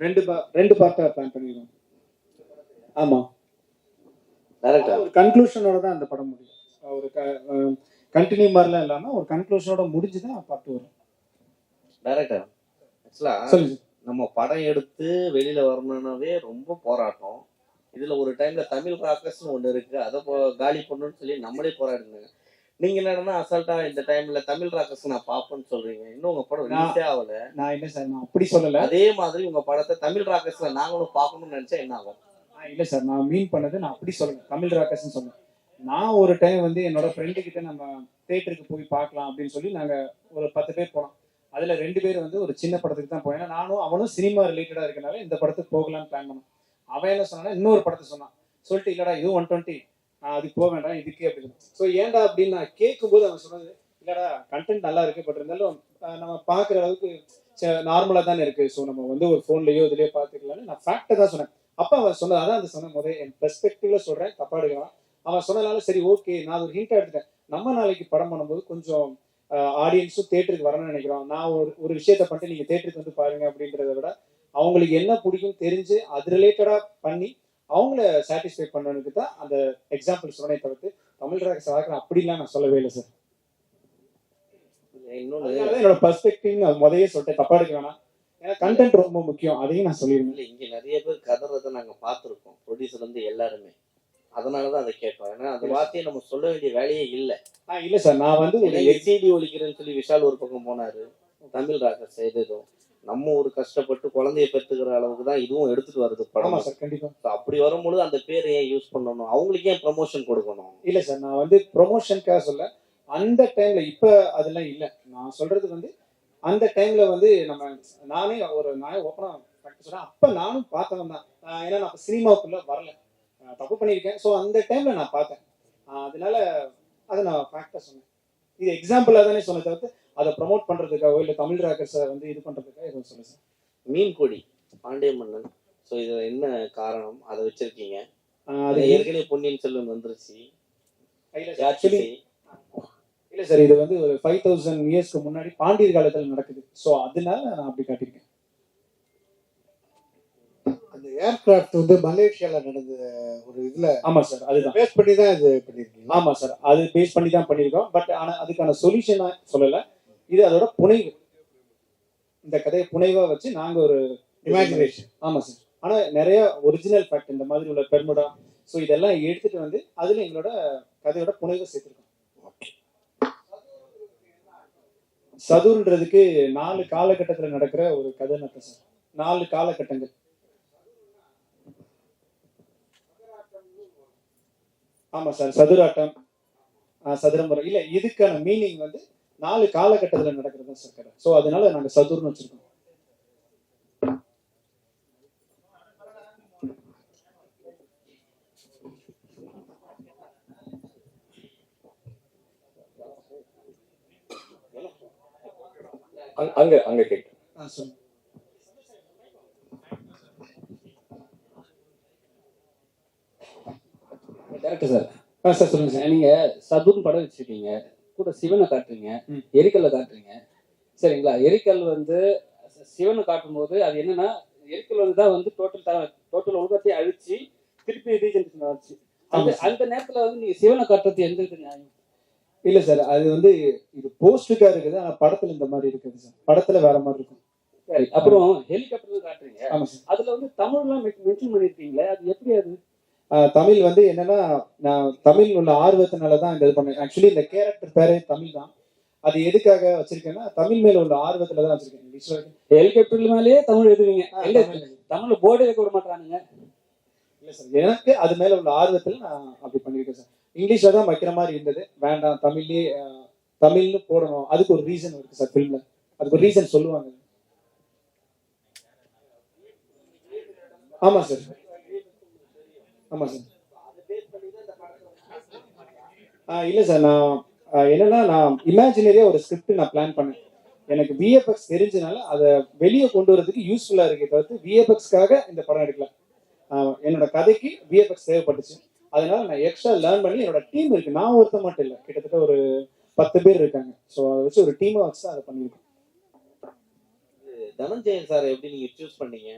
ரெண்டு பார்ட்டா பிளான் பண்ணிருக்கோம். ஆமா, ஒரு கன்க்ளூஷனோட தான் அந்த படம் முடியும். ஒரு கண்டினியூ மாதிரிலாம் இல்லாம ஒரு கன்க்ளூஷனோட முடிஞ்சுதான் பார்ட் வரும். டைரக்டர் ஆக்சுவலா நம்ம படம் எடுத்து வெளியில வரணும்னாவே ரொம்ப போராட்டம். இதுல ஒரு டைம்ல தமிழ் ராக்கர்ஸ்னு ஒண்ணு இருக்கு, அதை காலி பண்ணணும்னு சொல்லி நம்மளே போராடினாங்க. நீங்க என்னன்னா அசால்ட்டா இந்த டைம்ல தமிழ் ராக்கர்ஸ் நான் பாப்பேன்னு சொல்றீங்க. இன்னும் உங்க படம் ரிலீஸே ஆகல. நான் என்ன சார், நான் அப்படி சொல்லல. அதே மாதிரி உங்க படத்தை தமிழ் ராக்கர்ஸ்ல நாங்களும் பார்க்கணும்னு நினைச்சா என்ன ஆகும்? இல்ல சார், நான் மீன் பண்ணது நான் அப்படி சொல்லல, தமிழ் ராக்கர்ஸ்னு சொன்னேன். நான் ஒரு டைம் வந்து என்னோட ஃப்ரெண்டு கிட்ட நம்ம தியேட்டருக்கு போய் பார்க்கலாம் அப்படின்னு சொல்லி நாங்க ஒரு 10 பேர் போனோம். அதுல 2 பேர் வந்து ஒரு சின்ன படத்துக்கு தான் போனேன். நானும் அவனும் சினிமா ரிலேட்டடா இருக்கனால இந்த படத்துக்கு போகலான்னு பிளான் பண்ணோம். அவன் என்ன சொன்னா இன்னொரு படத்தை சொன்னான். சொல்லிட்டு இல்லடா இது 120, நான் அதுக்கு போக வேண்டாம் இதுக்கு அப்படின்னு. ஸோ ஏன்டா அப்படின்னு நான் கேட்கும்போது அவன் சொன்னது, இல்லடா கண்டென்ட் நல்லா இருக்கு, பட் இருந்தாலும் நம்ம பார்க்குற அளவுக்கு நார்மலா தானே இருக்கு. ஸோ நம்ம வந்து ஒரு ஃபோன்லயோ இதுலயோ பார்த்துக்கலாம்னு நான் ஃபேக்டை தான் சொன்னேன். அப்ப அவன் சொன்னது அதான் அந்த சொன்ன போதே என் பெர்ஸ்பெக்டிவ்ல சொல்றேன், தப்பா எடுக்கலாம். அவன் சொன்னதுனால சரி ஓகே, நான் ஒரு ஹிண்ட் எடுத்துட்டேன். நம்ம நாளைக்கு படம் பண்ணும்போது கொஞ்சம் ஆடியன்ஸும் தேட்டருக்கு வரணும்னு நினைக்கிறோம். நான் ஒரு விஷயத்த பண்ணிட்டு நீங்க தேட்டருக்கு வந்து பாருங்க அப்படின்றத விட அவங்களுக்கு என்ன பிடிக்கும் தெரிஞ்சு அது ரிலேட்டடா பண்ணி அவங்கள சாட்டிஸ்ஃபை பண்ணனுக்கு தான் அந்த எக்ஸாம்பிள் சொன்னே தவிர்த்து தமிழ் ராக்கர்ஸ் வளர்க்குறேன் அப்படிலாம் நான் சொல்லவே இல்லை சார். என்னோட பெர்ஸ்பெக்டிவ் முதலே சொல்லிட்டேன், தப்பா எடுக்க வேணாம். ஏன்னா கண்டென்ட் ரொம்ப முக்கியம், அதையும் நான் சொல்லியிருந்தேன். இங்க நிறைய பேர் கதறதை நாங்க பார்த்துருக்கோம், ப்ரொடியூசர் வந்து எல்லாருமே. அதனாலதான் அதை கேட்டோம். ஏன்னா அந்த வார்த்தையை நம்ம சொல்ல வேண்டிய வேலையே இல்லை. இல்ல சார், நான் வந்து ஒரு எக்ஸிடி ஒழிக்கிறேன்னு சொல்லி விஷால் ஒரு பக்கம் போனாரு. தமிழ் ராக்கர்ஸ் செய்ததும் நம்ம ஒரு கஷ்டப்பட்டு குழந்தைய பெற்றுக்கிற அளவுக்கு தான் இதுவும் எடுத்துட்டு வருது படம். சார் கண்டிப்பா. அப்படி வரும்போது அந்த பேரை ஏன் யூஸ் பண்ணணும், அவங்களுக்கு ஏன் ப்ரமோஷன் கொடுக்கணும்? இல்ல சார், நான் வந்து ப்ரொமோஷனுக்காக சொல்ல. அந்த டைம்ல இப்ப அதெல்லாம் இல்ல. நான் சொல்றது வந்து அந்த டைம்ல வந்து நானே ஓப்பனா சொல்றேன், அப்ப நானும் பார்த்தவன் தான். ஏன்னா நான் சினிமாவுக்குள்ள வரல, தப்பு பண்ணியிருக்கேன். ஸோ அந்த டைம்ல நான் பார்த்தேன். அதனால அதை நான் ஃபேக்டா சொன்னேன். இது எக்ஸாம்பிளா தானே சொன்ன தவிர்த்து அதை ப்ரமோட் பண்றதுக்காகவோ இல்லை தமிழ் ராக்கர்ஸை வந்து இது பண்றதுக்காக எதுவும் சொல்ல சார். மீன் கொடி பாண்டிய மன்னன், ஸோ இது என்ன காரணம் அதை வச்சிருக்கீங்க? அது ஏற்கனவே பொன்னியின் செல்வன் வந்துருச்சு. இல்ல சார், இது வந்து ஒரு 5000 இயர்ஸ்க்கு முன்னாடி பாண்டியர் காலத்துல நடக்குது. ஸோ அதனால நான் அப்படி காட்டியிருக்கேன். அந்த ஏர்கிராஃப்ட் வந்து மலேசியால நடந்த ஒரு இதுல. ஆமா சார், அதுதான் பேஸ் பண்ணி தான் இது பண்ணிருக்கீங்க. ஆமா சார், அது பேஸ் பண்ணி தான் பண்ணிருக்கோம். பட் ஆனா அதுக்கான சொல்யூஷனா சொல்லல, இது அதோட புனைவு. இந்த கதையை புனைவா வச்சு நாங்க ஒரு இமேஜினேஷன். ஆமா சார், ஆனா நிறைய ஒரிஜினல் ஃபேக்ட் இந்த மாதிரி உள்ள பெர்முடா, ஸோ இதெல்லாம் எடுத்துட்டு வந்து அதுல எங்களோட கதையோட புனைவை சேர்த்திருக்கோம். சதுர்ன்றதுக்கு 4 காலகட்டத்துல நடக்கிற ஒரு கதை நட்ட சார். 4 காலகட்டங்கள். ஆமா சார், சதுராட்டம், சதுரம்பரம் இல்ல, இதுக்கான மீனிங் வந்து 4 காலகட்டத்துல நடக்கிறது சார் கதை. ஸோ அதனால நாங்க சதுர்னு வச்சிருக்கோம். அங்க அங்க கேட்கு. Correct sir. சார் சொல்லுங்க சார். நீங்க சதுர்னு படம் வச்சிருக்கீங்க, கூட சிவனை காட்டுறீங்க, எரிக்கல்ல காட்டுறீங்க, சரிங்களா? எரிக்கல் வந்து சிவனை காட்டும் போது அது என்னன்னா, எரிக்கல் வந்து தான் வந்து டோட்டல் உலகத்தை அழிச்சு திருப்பி ரீஜென்ரேஷன் ஆச்சு. அந்த நேரத்துல வந்து நீங்க சிவனை காட்டுறது எந்த இது நியாயம்? இல்ல சார், அது வந்து இது போஸ்டுக்கா இருக்குது, ஆனா படத்துல இந்த மாதிரி இருக்குது சார். படத்துல வேற மாதிரி இருக்கும். சரி, அப்புறம் ஹெலிகாப்டர் காட்டுறீங்க. ஆமா சார், அதுல வந்து தமிழ்லாம் மென்ஷன் பண்ணிருக்கீங்களே, அது எப்படி? அது தமிழ் வந்து என்னன்னா, நான் தமிழ் உள்ள ஆர்வத்தினாலதான் இந்த இது பண்ணேன். ஆக்சுவலி இந்த கேரக்டர் பேரே தமிழ் தான். அது எதுக்காக வச்சிருக்கேன்னா, தமிழ் மேல உள்ள ஆர்வத்துல தான் வச்சிருக்கேன். ஹெலிகாப்டர் மேலேயே தமிழ் எழுதுவீங்க, தமிழ்ல போர்டு வைக்க விட மாட்டானுங்க. இல்ல சார், எனக்கு அது மேல உள்ள ஆர்வத்துல நான் அப்படி பண்ணிருக்கேன் சார். இங்கிலீஷ்ல தான் வைக்கிற மாதிரி இருந்தது, வேண்டாம் தமிழ்லயே தமிழ்னு போடணும். அதுக்கு ஒரு ரீசன் இருக்கு சார் ஃபிலிம்ல, அதுக்கு ஒரு ரீசன் சொல்லுவாங்க. ஆமா சார், ஆமா சார். இல்ல சார், நான் என்னன்னா, நான் இமேஜினரியா ஒரு ஸ்கிரிப்ட் நான் பிளான் பண்ணேன். எனக்கு விஎஃப்எக்ஸ் தெரிஞ்சனால அதை வெளியே கொண்டு வரதுக்கு யூஸ்ஃபுல்லா இருக்கே தவிர்த்து விஎஃப்எக்ஸ்க்காக இந்த படம் எடுக்கல. என்னோட கதைக்கு விஎஃப்எக்ஸ் தேவைப்பட்டுச்சு. அதனால நான் எக்ஸ்ட்ரா லேர்ன் பண்ணி என்னோட டீம் இருக்கு. நான் ஒருத்த மட்டும் இல்லை, கிட்டத்தட்ட ஒரு 10 பேர் இருக்காங்க. ஸோ அதை வச்சு ஒரு டீமை வச்சு அதை பண்ணியிருக்கோம். தனஞ்சயன் சார் எப்படி நீங்க சூஸ் பண்ணீங்க?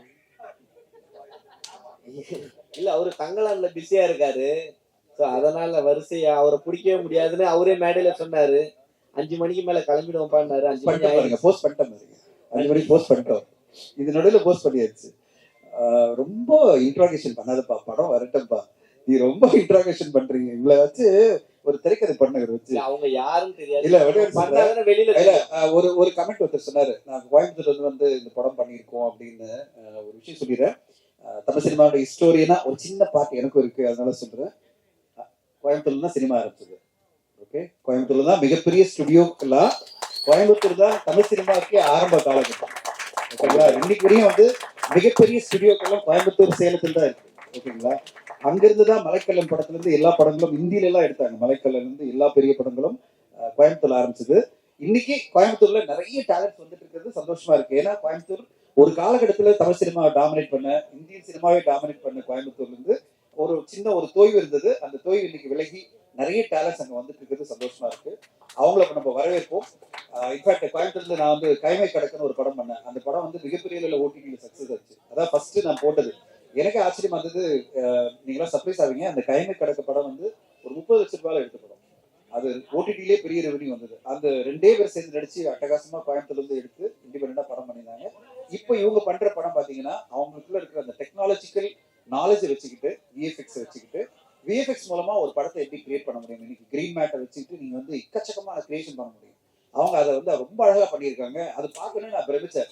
இல்ல அவரு தங்கலான்ல பிஸியா இருக்காரு. சோ அதனால வரிசையா அவரை பிடிக்கவே முடியாதுன்னு அவரே மேடையில சொன்னாரு. 5 மணிக்கு மேல கிளம்பிடுவோம்ப்பான்னாரு. 5 மணி பண்ணிட்டோம் பாருங்க, போஸ்ட் பண்ணிட்டோம் பாருங்க. 5 மணிக்கு போஸ்ட் பண்ணிட்டோம். இது நடுவில் போஸ்ட் பண்ணியாச்சு. ரொம்ப இன்ட்ராகேஷன் பண்ணாதப்பா, படம் வரட்டும்பா. நீ ரொம்ப இன்ட்ராகேஷன் பண்றீங்க. இவளை வச்சு ஒரு திரைக்கதை பண்ணவர் வச்சு அவங்க யாருன்னு தெரியாது. இல்ல வடிவேல் பண்ணாதானே வெளியில இல்ல, ஒரு கமெண்ட் ஒருத்தர் சொன்னாரு, நான் கோயம்புத்தூர்ல வந்து இந்த படம் பண்ணியிருக்கோம் அப்படின்னு. ஒரு விஷயம் சொல்லிடுறேன். தமிழ் சினிமாவோட ஹிஸ்டோரியனா ஒரு சின்ன பார்ட் எனக்கும் இருக்கு, அதனால சொல்றேன். கோயம்புத்தூர்ல தான் சினிமா ஆரம்பிச்சது. ஓகே, கோயம்புத்தூர்ல தான் மிகப்பெரிய ஸ்டுடியோக்கெல்லாம் கோயம்புத்தூர் தான் தமிழ் சினிமாவுக்கு ஆரம்ப காலகட்டம். ஓகேங்களா, இன்னைக்கு வரையும் வந்து மிகப்பெரிய ஸ்டுடியோக்கெல்லாம் கோயம்புத்தூர் சேலத்தில் தான் இருக்கு. ஓகேங்களா, அங்கிருந்து தான் மலைக்கல்லன் படத்துல இருந்து எல்லா படங்களும் இந்தியில எல்லாம் எடுத்தாங்க. மலைக்கல்லன் இருந்து எல்லா பெரிய படங்களும் கோயம்புத்தூர்ல ஆரம்பிச்சது. இன்னைக்கு கோயம்புத்தூர்ல நிறைய டேலண்ட்ஸ் வந்துட்டு இருக்கிறது சந்தோஷமா இருக்கு. ஏன்னா கோயம்புத்தூர் ஒரு காலகட்டத்துல தமிழ் சினிமாவை டாமினேட் பண்ண, இந்தியன் சினிமாவை டாமினேட் பண்ண கோயம்புத்தூர்ல இருந்து ஒரு சின்ன ஒரு தொய்வு இருந்தது. அந்த தொய்வு இன்னைக்கு விலகி நிறைய டேலண்ட்ஸ் அங்க வந்துட்டு இருக்கிறது சந்தோஷமா இருக்கு. அவங்கள நம்ம வரவேற்போம். இன்ஃபேக்ட் கோயம்புத்தூர்ல நான் வந்து கைமை கடக்குன்னு ஒரு படம் பண்ணேன். அந்த படம் வந்து மிகப்பெரிய அளவில் ஓடிடியில் சக்சஸ் ஆச்சு. அதான் ஃபர்ஸ்ட் நான் போட்டது. எனக்கு ஆச்சரியமா இருந்தது. நீங்களாம் சர்ப்ரைஸ் ஆவீங்க. அந்த கைமை கடக்க படம் வந்து ஒரு 30 லட்சம் ரூபாயில எடுத்த படம். அது ஓடிடிலே பெரிய ரெவன்யூ வந்தது. அந்த 2 பேர் சேர்ந்து நடிச்சு அட்டகாசமா கோயம்புத்தூர்ல இருந்து எடுத்து இண்டிபெண்டா படம் பண்ணியிருந்தாங்க. இப்போ இவங்க பண்ற படம் பாத்தீங்கன்னா அவங்களுக்குள்ள இருக்கிற அந்த டெக்னாலஜிக்கல் நாலேஜ் வச்சுக்கிட்டு, விஎஃப்எக்ஸ் வச்சுக்கிட்டு, விஎஃப்எக்ஸ் மூலமா ஒரு படத்தை எப்படி கிரியேட் பண்ண முடியும். இன்னைக்கு கிரீன் மேட்டை வச்சுக்கிட்டு நீங்க வந்து எக்கச்சக்கமான கிரியேஷன் பண்ண முடியும். அவங்க அதை வந்து ரொம்ப அழகா பண்ணியிருக்காங்க. அது பார்க்கணும்னு நான் பிரமிச்சேன்.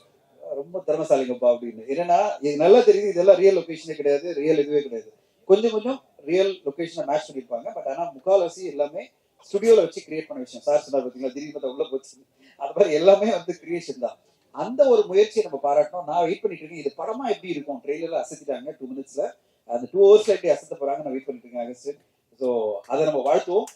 ரொம்ப திறமசாலிங்கப்பா அப்படின்னு. என்னன்னா இது நல்லா தெரியுது, இதெல்லாம் ரியல் லொகேஷனே கிடையாது, ரியல் இதுவே கிடையாது. கொஞ்சம் கொஞ்சம் ரியல் லொகேஷனை மேட்ச் பண்ணியிருப்பாங்க. பட் ஆனா முக்கால்வாசி எல்லாமே ஸ்டுடியோல வச்சு கிரியேட் பண்ண விஷயம். சார் சொன்னார் பார்த்தீங்களா, திடீர்னு பார்த்தா உள்ள போச்சு. அது மாதிரி எல்லாமே வந்து கிரியேஷன் தான். அந்த ஒரு முயற்சியை நம்ம பாராட்டணும். நான் வெயிட் பண்ணிட்டு இருக்கேன். இது படமா எப்படி இருக்கும். ட்ரெயிலர்ல அசத்திட்டாங்க 2 மினிட்ஸ்ல. அந்த 2 ஹவர்ஸ்ல எப்படி அசத்த போறாங்க நான் வெயிட் பண்ணிட்டு இருக்கேன் அகஸ்டின். ஸோ அதை நம்ம வாழ்த்துவோம்.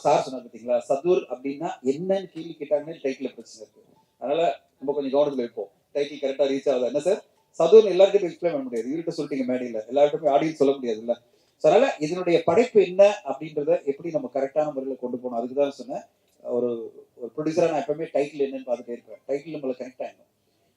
சார் சொன்னார் பார்த்தீங்களா, சதுர் அப்படின்னா என்னன்னு கேள்வி கேட்டாங்கன்னு டைட்டில் பிரச்சனை இருக்கு. அதனால நம்ம கொஞ்சம் கவனத்தில் வைப்போம். டைட்டில் கரெக்டாக ரீச் ஆகுது. என்ன சார் சதுர்னு எல்லாருக்கும் எக்ஸ்பிளைன் பண்ண முடியாது. இவர்கிட்ட சொல்லிட்டீங்க மேடையில், எல்லாருக்குமே ஆடியன்ஸ் சொல்ல முடியாது இல்லை. ஸோ அதனால இதனுடைய படைப்பு என்ன அப்படின்றத எப்படி நம்ம கரெக்டான முறையில் கொண்டு போகணும். அதுக்கு தான் சொன்னேன். ஒரு ப்ரொடியூசராக நான் எப்பவுமே டைட்டில் என்னன்னு பார்த்துட்டே இருப்பேன். டைட்டில் நம்மளை கனெக்ட் ஆகணும்.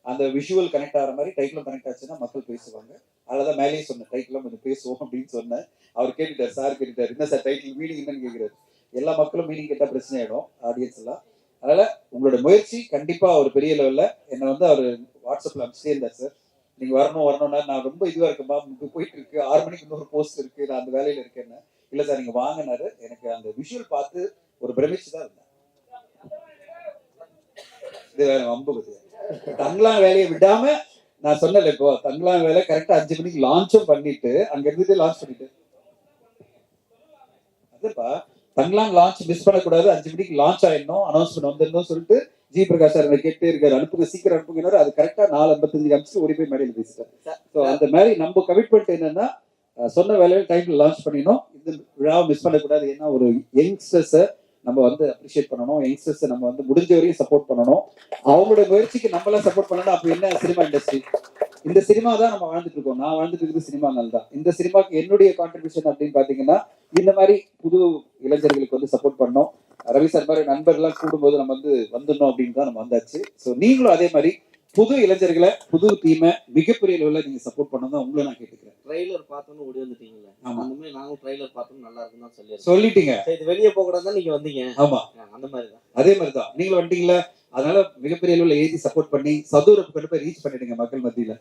அந்த விஷுவல் கனெக்ட் ஆகிற மாதிரி டைட்டிலும் கனெக்ட் ஆச்சுன்னா மக்கள் பேசுவாங்க. அதில் மேலேயே சொன்னேன் டைட்டிலும் கொஞ்சம் பேசுவோம் அப்படின்னு சொன்னேன். அவர் கேட்டுட்டார், சார் கேட்டுட்டார், என்ன சார் டைட்டில் மீனிங் என்னன்னு கேட்குறாரு. எல்லா மக்களும் மீனிங் கேட்டால் பிரச்சனை ஆகிடும் ஆடியன்ஸ் எல்லாம். அதனால உங்களோட முயற்சி கண்டிப்பா ஒரு பெரிய லெவல்ல. என்னை வந்து அவர் வாட்ஸ்அப்ல அனுப்பிச்சிட்டே இருந்தார். சார் நீங்க வரணும்னா நான் ரொம்ப இதுவா இருக்கேன்பா, போயிட்டு இருக்கு, 6 மணிக்கு இன்னொரு போஸ்ட் இருக்கு, நான் அந்த வேலையில இருக்கேன்னு. இல்ல சார் நீங்க வாங்கினாரு. எனக்கு அந்த விஷுவல் பார்த்து ஒரு பிரமிச்சு தான் இருந்தேன். இது வேற அம்புகுது. தங்கலாம் வேலையை விடாம நான் சொன்னல, இப்போ தங்கலாம் வேலை கரெக்டா 5 மணிக்கு லான்ச்சும் பண்ணிட்டு அங்க இருந்துட்டு லான்ச் பண்ணிட்டு அதுப்பா தங்கலாம் லான்ச் மிஸ் பண்ணக்கூடாது. 5 மணிக்கு லான்ச் ஆயிடணும், அனௌன்ஸ்மெண்ட் வந்துடணும் சொல்லிட்டு ஜி பிரகாஷ் சார் கேட்டே இருக்காரு, அனுப்புங்க சீக்கிரம் அனுப்புங்க. அது கரெக்டா 4:55 அனுப்பிச்சு ஓடி போய் மேடையில் பேசிட்டார். ஸோ அந்த மாதிரி நம்ம கமிட்மெண்ட் என்னன்னா சொன்ன வேலையில டைம்ல லான்ச் பண்ணிடணும். இந்த விழாவை மிஸ் பண்ணக்கூடாது. ஏன்னா ஒரு யங்ஸ்டர்ஸை நம்ம வந்து அப்ரிஷியேட் பண்ணணும். யங்ஸ்டர்ஸை நம்ம வந்து முடிஞ்ச வரையும் சப்போர்ட் பண்ணணும். அவங்களோட முயற்சிக்கு நம்மளாம் சப்போர்ட் பண்ணணும். அப்போ என்ன சினிமா இண்டஸ்ட்ரி, இந்த சினிமா தான் நம்ம வாழ்ந்துட்டு இருக்கோம். நான் வாழ்ந்துட்டு இருக்கிறது சினிமானால தான். இந்த சினிமாக்கு என்னுடைய கான்ட்ரிபியூஷன் அப்படின்னு பாத்தீங்கன்னா இந்த மாதிரி புது இளைஞர்களுக்கு வந்து சப்போர்ட் பண்ணோம். ரவி சார் மாதிரி நண்பர்லாம் கூடும்போது நம்ம வந்து வந்துடணும் அப்படின்னு தான் நம்ம வந்தாச்சு. ஸோ நீங்களும் அதே மாதிரி புது இளைஞர்களை, புது டீமை மிகப்பெரிய லெவலில் நீங்க சப்போர்ட் பண்ணதான் உங்களை நான் கேட்டுக்கிறேன். ட்ரைலர் பார்த்தோன்னு ஓடி வந்துட்டீங்களா? ஆமா, அந்த மாதிரி நாங்களும் ட்ரைலர் பார்த்தோம், நல்லா இருக்குன்னு தான் சொல்லிட்டீங்க. இது வெளியே போக கூடாது நீங்க வந்தீங்க. ஆமா, அந்த மாதிரி தான். அதே மாதிரி தான் நீங்களும் வந்துட்டீங்களா. அதனால மிகப்பெரிய அளவில் எழுதி சப்போர்ட் பண்ணி சதுரை கொண்டு போய் ரீச் பண்ணிடுங்க மக்கள் மத்தியில.